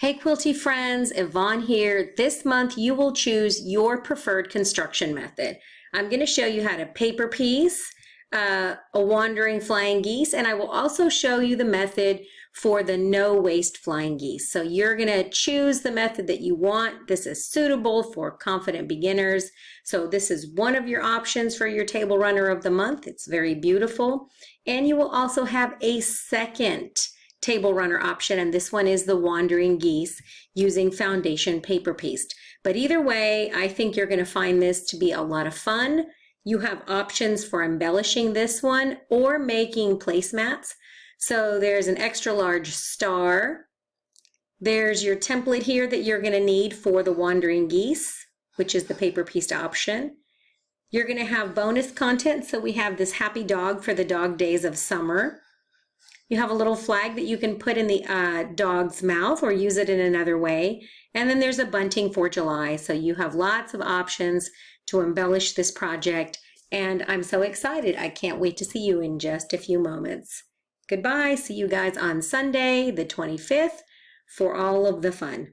Hey Quilty friends, Yvonne here. This month you will choose your preferred construction method. I'm going to show you how to paper piece a wandering flying geese, and I will also show you the method for the no waste flying geese. So you're going to choose the method that you want. This is suitable for confident beginners. So this is one of your options for your table runner of the month. It's very beautiful. And you will also have a second table runner option, and this one is the wandering geese using foundation paper pieced. But either way, I think you're going to find this to be a lot of fun. You have options for embellishing this one or making placemats. So there's an extra large star. There's your template here that you're going to need for the wandering geese, which is the paper pieced option. You're going to have bonus content. So we have this happy dog for the dog days of summer. You have a little flag that you can put in the dog's mouth or use it in another way. And then there's a bunting for July. So you have lots of options to embellish this project. And I'm so excited. I can't wait to see you in just a few moments. Goodbye. See you guys on Sunday, the 25th, for all of the fun.